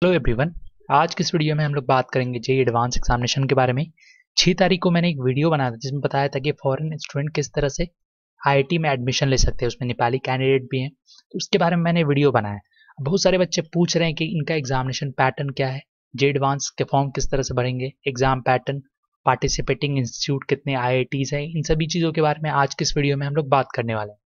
Hello everyone. आज की इस वीडियो में हम लोग बात करेंगे जेईई एडवांस एग्जामिनेशन के बारे में। 6 तारीख को मैंने एक वीडियो बनाया था जिसमें बताया था कि फॉरेन स्टूडेंट किस तरह से आईआईटी में एडमिशन ले सकते हैं, उसमें नेपाली कैंडिडेट भी हैं, तो उसके बारे में मैंने वीडियो बनाया। बहुत सारे बच्चे पूछ रहे हैं कि इनका एग्जामिनेशन पैटर्न क्या है, जेईई एडवांस के फॉर्म किस तरह से भरेंगे, एग्जाम पैटर्न, पार्टिसिपेटिंग इंस्टीट्यूट कितने आईआईटीज हैं, इन सभी चीज़ों के बारे में आज की इस वीडियो में हम लोग बात करने वाले हैं।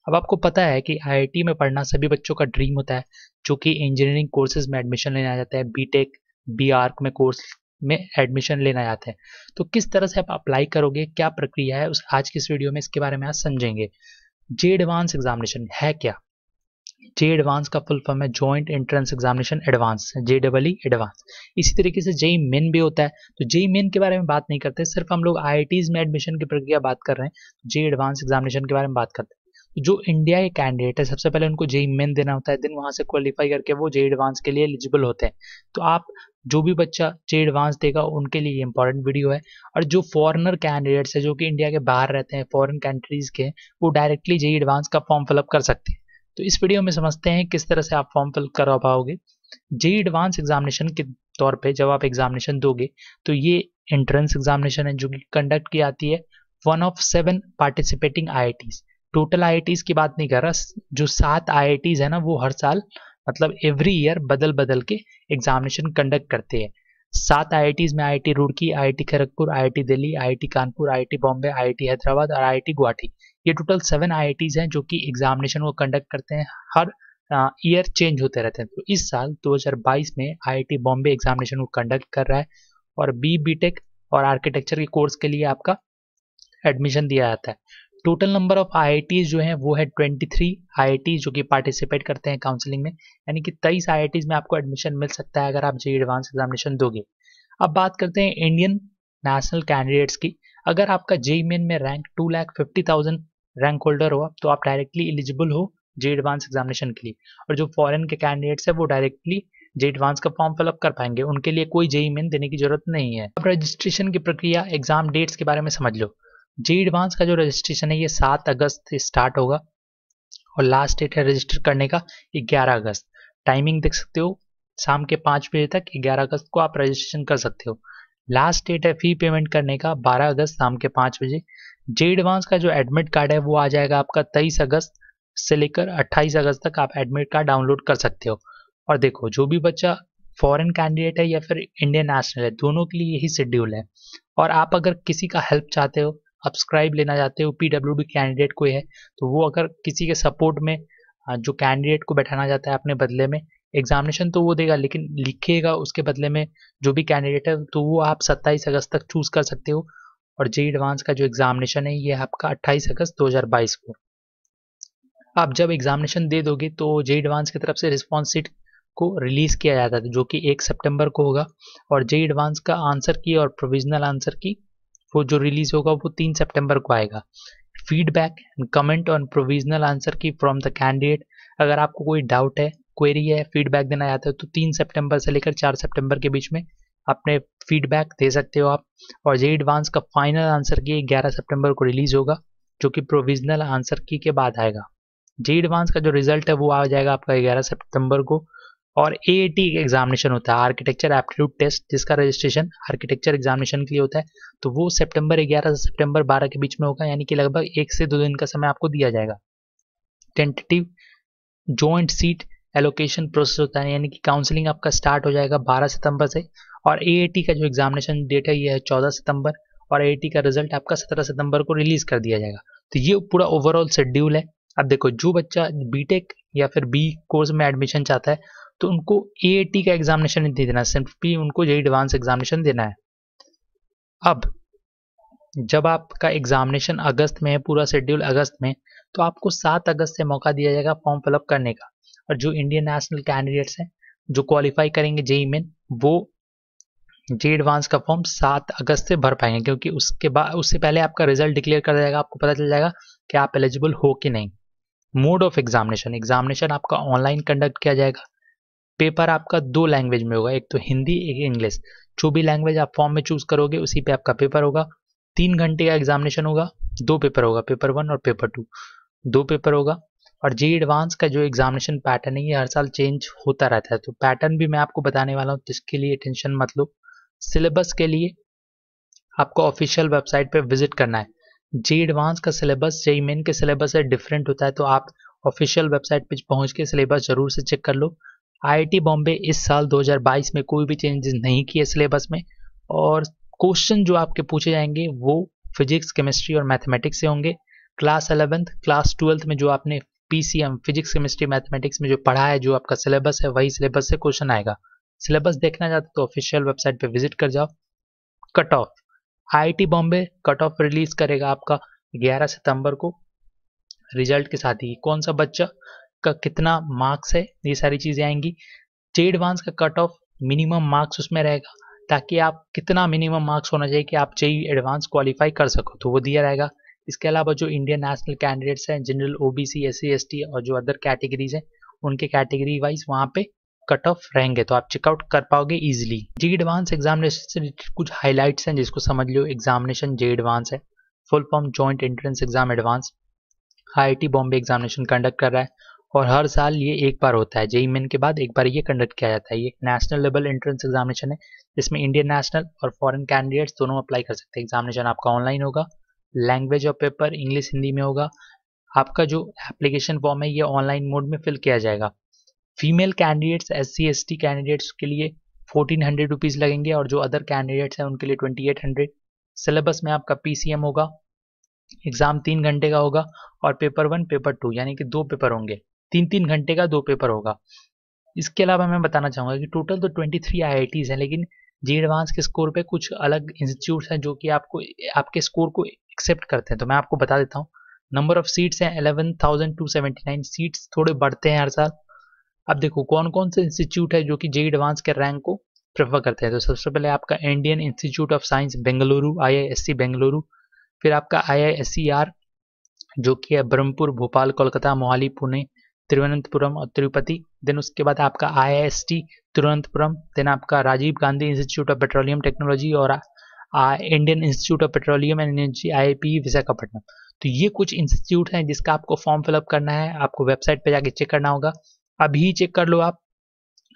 अब आपको पता है कि आईआईटी में पढ़ना सभी बच्चों का ड्रीम होता है, जो कि इंजीनियरिंग कोर्सेज में एडमिशन लेना चाहते हैं, बीटेक बी आर्क में कोर्स में एडमिशन लेना चाहते हैं। तो किस तरह से आप अप्लाई करोगे, क्या प्रक्रिया है, उस आज की इस वीडियो में इसके बारे में आज समझेंगे। जे एडवांस एग्जामिनेशन है क्या? जे एडवांस का फुल फॉर्म है जॉइंट एंट्रेंस एग्जामिनेशन एडवांस, जे डबल ई एडवांस। इसी तरीके से जेई मेन भी होता है। तो जेई मेन के बारे में बात नहीं करते, सिर्फ हम लोग आईआईटीज में एडमिशन की प्रक्रिया बात कर रहे हैं। जे एडवांस एग्जामिनेशन के बारे में बात करते हैं। जो इंडिया के कैंडिडेट है, सबसे पहले उनको जेई मेन देना होता है, देन वहां से क्वालिफाई करके वो जे एडवांस के लिए एलिजिबल होते हैं। तो आप जो भी बच्चा जे एडवांस देगा उनके लिए इंपॉर्टेंट वीडियो है। और जो फॉरेनर कैंडिडेट्स है, जो कि इंडिया के बाहर रहते हैं, फॉरेन कंट्रीज के, वो डायरेक्टली जे एडवांस का फॉर्म फिलअप कर सकते हैं। तो इस वीडियो में समझते हैं किस तरह से आप फॉर्म फिल करवा पाओगे। जेईई एडवांस एग्जामिनेशन के तौर पे जब आप एग्जामिनेशन दोगे तो ये एंट्रेंस एग्जामिनेशन है जो कि कंडक्ट की जाती है one of 7 participating IITs. Total IITs की बात नहीं कर रहा, जो 7 आईआईटीज है ना, वो हर साल मतलब एवरी ईयर बदल बदल के एग्जामिनेशन कंडक्ट करते हैं। 7 आईआईटीज में IIT Roorkee, IIT Kharagpur, IIT Delhi, IIT Kanpur, IIT Bombay, IIT Hyderabad और आईआईटी गुवाहाटी। ये टोटल 7 आईआईटीज हैं जो कि एग्जामिनेशन को कंडक्ट करते हैं। हर ईयर चेंज होते रहते हैं। तो इस साल 2022 में आईआईटी बॉम्बे एग्जामिनेशन को कंडक्ट कर रहा है और बीटेक और आर्किटेक्चर के कोर्स के लिए आपका एडमिशन दिया जाता है। टोटल नंबर ऑफ आईआईटीज जो है वो है 23 आईआईटी जो कि पार्टिसिपेट करते हैं काउंसलिंग में, यानी कि 23 आईआईटीज में आपको एडमिशन मिल सकता है अगर आप जेईई एडवांस एग्जामिनेशन दोगे। अब बात करते हैं इंडियन नेशनल कैंडिडेट्स की। अगर आपका जेईई मेन में रैंक 2,50,000 रैंक होल्डर हो तो आप डायरेक्टली एलिजिबल हो जेईई एडवांस एग्जामिनेशन के लिए। और जो फॉरेन के कैंडिडेट्स है वो डायरेक्टली जेईई एडवांस का फॉर्म फिलअप कर पाएंगे, उनके लिए कोई जेईई मेन देने की जरूरत नहीं है। अब रजिस्ट्रेशन की प्रक्रिया, एग्जाम डेट्स के बारे में समझ लो। जेईई एडवांस का जो रजिस्ट्रेशन है ये 7 अगस्त से स्टार्ट होगा और लास्ट डेट है रजिस्टर करने का 11 अगस्त। टाइमिंग देख सकते हो, शाम के 5 बजे तक 11 अगस्त को आप रजिस्ट्रेशन कर सकते हो। लास्ट डेट है फी पेमेंट करने का 12 अगस्त शाम के 5 बजे। जेईई एडवांस का जो एडमिट कार्ड है वो आ जाएगा आपका 23 अगस्त से लेकर 28 अगस्त तक आप एडमिट कार्ड डाउनलोड कर सकते हो। और देखो, जो भी बच्चा फॉरेन कैंडिडेट है या फिर इंडियन नेशनल है, दोनों के लिए यही शेड्यूल है। और आप अगर किसी का हेल्प चाहते हो, सब्सक्राइब लेना चाहते हो, पीडब्ल्यूडी कैंडिडेट कोई है तो वो अगर किसी के सपोर्ट में जो कैंडिडेट को बैठाना चाहता है अपने बदले में, एग्जामिनेशन तो वो देगा लेकिन लिखेगा उसके बदले में जो भी कैंडिडेट है, तो वो आप 27 अगस्त तक चूज कर सकते हो। और जेईई एडवांस का जो एग्जामिनेशन है ये आपका 28 अगस्त 2022 को। आप जब एग्जामिनेशन दे दोगे तो जेईई एडवांस की तरफ से रिस्पॉन्स शीट को रिलीज किया जाता है जो कि 1 सितंबर को होगा। और जेईई एडवांस का आंसर की और प्रोविजनल आंसर की वो जो रिलीज होगा वो 3 सितंबर को आएगा। Feedback and comment on provisional answer की फ्रॉम द कैंडिडेट। अगर आपको कोई डाउट है, क्वेरी है, फीडबैक देना चाहते हो तो 3 सितंबर से लेकर 4 सितंबर के बीच में अपने फीडबैक दे सकते हो आप। और जेईई एडवांस का फाइनल आंसर की 11 सितंबर को रिलीज होगा जो कि प्रोविजनल आंसर की के बाद आएगा। जेईई एडवांस का जो रिजल्ट है वो आ जाएगा आपका 11 सितंबर को। और एएटी एग्जामिनेशन होता है, आर्किटेक्चर एप्टीट्यूड टेस्ट, जिसका रजिस्ट्रेशन आर्किटेक्चर एग्जामिनेशन के लिए होता है, तो वो सितंबर 11 से सितंबर 12 के बीच में होगा, यानी कि लगभग 1 से 2 दिन का समय आपको दिया जाएगा। Tentative joint seat allocation process होता है, यानी कि काउंसलिंग आपका स्टार्ट हो जाएगा 12 सितंबर से। और एएटी का जो एग्जामिनेशन डेट है ये है 14 सितंबर और एएटी का रिजल्ट आपका 17 सितंबर को रिलीज कर दिया जाएगा। तो ये पूरा ओवरऑल शेड्यूल है। अब देखो, जो बच्चा बीटेक या फिर बी कोर्स में एडमिशन चाहता है तो उनको एएटी का एग्जामिनेशन नहीं देना, सिर्फ भी उनको जेईई एडवांस एग्जामिनेशन देना है। अब जब आपका एग्जामिनेशन अगस्त में है, पूरा शेड्यूल अगस्त में, तो आपको 7 अगस्त से मौका दिया जाएगा फॉर्म फिलअप करने का। और जो इंडियन नेशनल कैंडिडेट्स हैं जो क्वालिफाई करेंगे जेईई मेन, वो जेईई एडवांस का फॉर्म 7 अगस्त से भर पाएंगे, क्योंकि उसके बाद उससे पहले आपका रिजल्ट डिक्लेयर कर जाएगा, आपको पता चल जाएगा कि आप एलिजिबल हो कि नहीं। मोड ऑफ एग्जामिनेशन, एग्जामिनेशन आपका ऑनलाइन कंडक्ट किया जाएगा। पेपर आपका 2 लैंग्वेज में होगा, एक तो हिंदी एक इंग्लिश। जो भी लैंग्वेज आप फॉर्म में चूज करोगे उसी पे आपका पेपर होगा। 3 घंटे का एग्जामिनेशन होगा, 2 पेपर होगा, पेपर 1 और पेपर 2, 2 पेपर होगा। और जेईई एडवांस का जो एग्जामिनेशन पैटर्न है ये हर साल चेंज होता रहता है, तो पैटर्न भी मैं आपको बताने वाला हूँ, जिसके लिए टेंशन मत लो। सिलेबस के लिए आपको ऑफिशियल वेबसाइट पे विजिट करना है। जेईई एडवांस का सिलेबस जेईई मेन के सिलेबस से डिफरेंट होता है, तो आप ऑफिशियल वेबसाइट पे पहुंच के सिलेबस जरूर से चेक कर लो। आईआईटी बॉम्बे इस साल 2022 में कोई भी चेंजेस नहीं किए सिलेबस में, और क्वेश्चन जो आपके पूछे जाएंगे वो फिजिक्स, केमिस्ट्री और मैथमेटिक्स से होंगे। क्लास 11th क्लास 12th में जो आपने पीसीएम फिजिक्स केमिस्ट्री मैथमेटिक्स में जो पढ़ा है, जो आपका सिलेबस है, वही सिलेबस से क्वेश्चन आएगा। सिलेबस देखना चाहते तो ऑफिशियल वेबसाइट पे विजिट कर जाओ। Cut off, IIT Bombay cut off release करेगा आपका 11 सितंबर को, रिजल्ट के साथ ही कौन सा बच्चा का कितना मार्क्स है ये सारी चीजें आएंगी। जेईई एडवांस का कट ऑफ मिनिमम मार्क्स उसमें रहेगा, ताकि आप कितना मिनिमम मार्क्स होना चाहिए कि आप जेईई एडवांस क्वालिफाई कर सको, तो वो दिया रहेगा। इसके अलावा जो इंडियन नेशनल कैंडिडेट्स हैं, जनरल, ओबीसी, एससी, एसटी और जो अदर कैटेगरीज हैं, उनके कैटेगरी वाइज वहाँ पे कट ऑफ रहेंगे, तो आप चेकआउट कर पाओगे इजीली। जेईई एडवांस एग्जामिनेशन से रिलेटेड कुछ हाईलाइट्स हैं जिसको समझ लो। एग्जामिनेशन जेईई एडवांस है, full form joint entrance exam advance, IIT Bombay examination conduct कर रहा है, और हर साल ये एक बार होता है। जेईई मेन के बाद एक बार ये कंडक्ट किया जाता है। ये नेशनल लेवल एंट्रेंस एग्जामिनेशन है, जिसमें इंडियन नेशनल और फॉरेन कैंडिडेट्स दोनों अप्लाई कर सकते हैं। एग्जामिनेशन आपका ऑनलाइन होगा, language of paper English Hindi में होगा। आपका जो एप्लीकेशन फॉर्म है ये ऑनलाइन मोड में फिल किया जाएगा। Female candidates, SC ST candidates के लिए 1400 रुपीज़ लगेंगे, और जो अदर कैंडिडेट्स हैं उनके लिए 2800। सिलेबस में आपका पीसीएम होगा, एग्जाम 3 घंटे का होगा, और पेपर 1 पेपर 2 यानी कि 2 पेपर होंगे, 3-3 घंटे का 2 पेपर होगा। इसके अलावा मैं बताना चाहूँगा कि टोटल तो 23 आईआईटीज हैं, लेकिन जेईई एडवांस के स्कोर पे कुछ अलग इंस्टीट्यूट्स हैं जो कि आपको आपके स्कोर को एक्सेप्ट करते हैं, तो मैं आपको बता देता हूँ। नंबर ऑफ सीट्स हैं 11,279 सीट्स, थोड़े बढ़ते हैं हर साल। अब देखो कौन कौन से इंस्टीट्यूट है जो कि जेईई एडवांस के रैंक को प्रेफर करते हैं। तो सबसे पहले आपका Indian institute of science Bengaluru, IISc Bengaluru. फिर आपका आईआईएससीआर जो कि है ब्रह्मपुर, भोपाल, कोलकाता, मोहाली, पुणे, तिरुवनंतपुरम और तिरुपति। देन उसके बाद आपका आईआईएसटी तिरुवनंतपुरम। देन आपका Rajiv Gandhi institute of petroleum technology और Indian institute of petroleum and energy IIP Visakhapatnam. तो ये कुछ इंस्टीट्यूट हैं जिसका आपको फॉर्म फिलअप करना है, आपको वेबसाइट पे जाके चेक करना होगा। अभी चेक कर लो आप।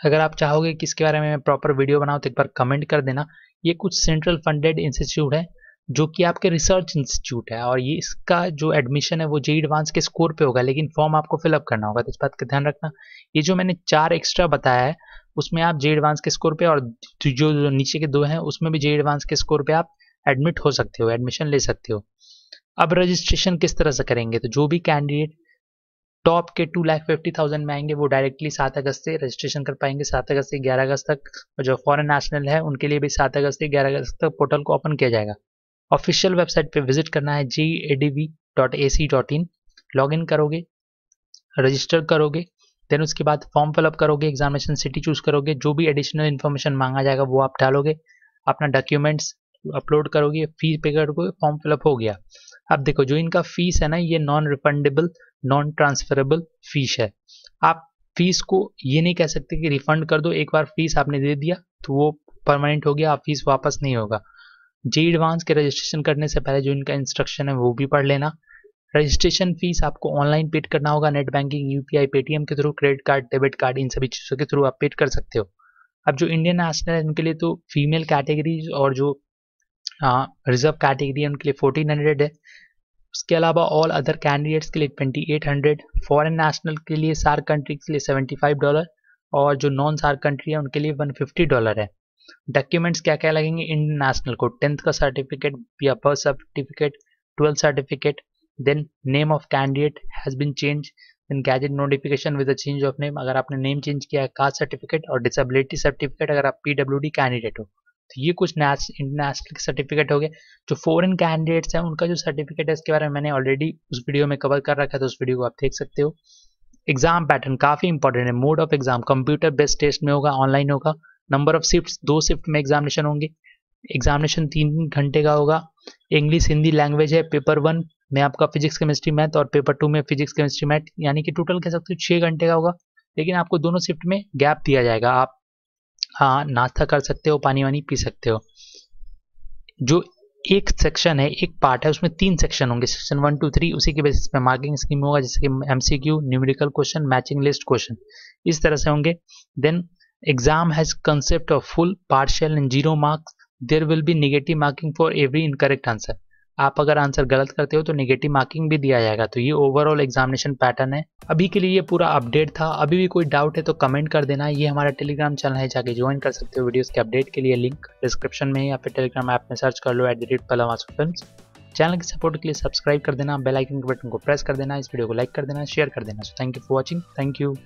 अगर आप चाहोगे कि इसके बारे में मैं प्रॉपर वीडियो बनाऊं तो एक बार कमेंट कर देना। ये कुछ सेंट्रल फंडेड इंस्टीट्यूट है जो कि आपके रिसर्च इंस्टीट्यूट है, और ये इसका जो एडमिशन है वो जेईई एडवांस के स्कोर पे होगा, लेकिन फॉर्म आपको फिलअप करना होगा, तो इस बात का ध्यान रखना। ये जो मैंने 4 एक्स्ट्रा बताया है उसमें आप जेईई एडवांस के स्कोर पे, और जो नीचे के 2 हैं उसमें भी जेईई एडवांस के स्कोर पे आप एडमिट हो सकते हो, एडमिशन ले सकते हो। अब रजिस्ट्रेशन किस तरह से करेंगे, तो जो भी कैंडिडेट टॉप के 2,50,000 में आएंगे वो डायरेक्टली 7 अगस्त से रजिस्ट्रेशन कर पाएंगे, 7 अगस्त से 11 अगस्त तक। और जो फॉरेन नेशनल है उनके लिए भी 7 अगस्त से 11 अगस्त तक पोर्टल को ओपन किया जाएगा। ऑफिशियल वेबसाइट पे विजिट करना है jeeadv.ac.in, लॉगिन करोगे, रजिस्टर करोगे, देन उसके बाद फॉर्म फिलअप करोगे, एग्जामिनेशन सिटी चूज करोगे, जो भी एडिशनल इन्फॉर्मेशन मांगा जाएगा वो आप डालोगे, अपना डॉक्यूमेंट्स अपलोड करोगे, फीस पे करोगे, फॉर्म फिलअप हो गया। अब देखो जो इनका फीस है ना, ये non refundable non transferable fees है। आप फीस को ये नहीं कह सकते कि रिफंड कर दो, एक बार फीस आपने दे दिया तो वो परमानेंट हो गया, आप फीस वापस नहीं होगा। जेईई एडवांस के रजिस्ट्रेशन करने से पहले जो इनका इंस्ट्रक्शन है वो भी पढ़ लेना। रजिस्ट्रेशन फीस आपको ऑनलाइन पेड करना होगा, नेट बैंकिंग, यूपीआई, पेटीएम के through, credit card, debit card, इन सभी चीज़ों के थ्रू आप पेड कर सकते हो। अब जो इंडियन नेशनल है उनके लिए तो फीमेल कैटेगरीज और जो रिजर्व कैटेगरी है उनके लिए 1400 है। उसके अलावा ऑल अदर कैंडिडेट्स के लिए 2800, फॉरेन नेशनल के लिए सार कंट्री के लिए $75, और जो नॉन सार कंट्री है उनके लिए $150 है। डॉक्यूमेंट्स क्या क्या लगेंगे इंडियन नेशनल को, 10th का सर्टिफिकेट या birth certificate, 12th certificate, then name of candidate has been change, then gazette notification with the change of name अगर आपने नेम चेंज किया है, कास्ट सर्टिफिकेट और डिसेबिलिटी सर्टिफिकेट अगर आप पीडब्ल्यूडी कैंडिडेट हो। तो ये कुछ इंटरनेशनल सर्टिफिकेट हो गए। जो फॉरेन कैंडिडेट्स हैं उनका जो सर्टिफिकेट है इसके बारे में मैंने ऑलरेडी उस वीडियो में कवर कर रखा है, तो उस वीडियो को आप देख सकते हो। एग्जाम पैटर्न काफ़ी इंपॉर्टेंट है। Mode of exam computer based test में होगा, ऑनलाइन होगा। नंबर ऑफ शिफ्ट्स 2 शिफ्ट में एग्जामिनेशन होंगे। एग्जामिनेशन 3 घंटे का होगा। इंग्लिश हिंदी लैंग्वेज है। पेपर 1 में आपका फिजिक्स केमिस्ट्री मैथ, और पेपर 2 में फिजिक्स केमिस्ट्री मैथ, यानी कि टोटल कह सकते हो 6 घंटे का होगा। लेकिन आपको दोनों शिफ्ट में गैप दिया जाएगा, आप हाँ नाश्ता कर सकते हो, पानी वानी पी सकते हो। जो एक सेक्शन है, एक पार्ट है, उसमें 3 सेक्शन होंगे, सेक्शन 1 2 3, उसी के बेसिस पे मार्किंग स्कीम होगा, जैसे कि MCQ, numerical question, matching list question, इस तरह से होंगे। Then exam has concept of full, partial and 0 marks. There will be negative marking for every incorrect answer. आप अगर आंसर गलत करते हो तो नेगेटिव मार्किंग भी दिया जाएगा। तो ये ओवरऑल एग्जामिनेशन पैटर्न है। अभी के लिए ये पूरा अपडेट था। अभी भी कोई डाउट है तो कमेंट कर देना। ये हमारा टेलीग्राम चैनल है, जाके ज्वाइन कर सकते हो। वीडियोस के अपडेट के लिए लिंक डिस्क्रिप्शन में या फिर टेलीग्राम ऐप में सर्च कर लो @पलवासुफिल्म्स। चैनल की सपोर्ट के लिए सब्सक्राइब कर देना, बेल आइकन के बटन को प्रेस कर देना, इस वीडियो को लाइक कर देना, शेयर कर देना। So thank you for watching. Thank you.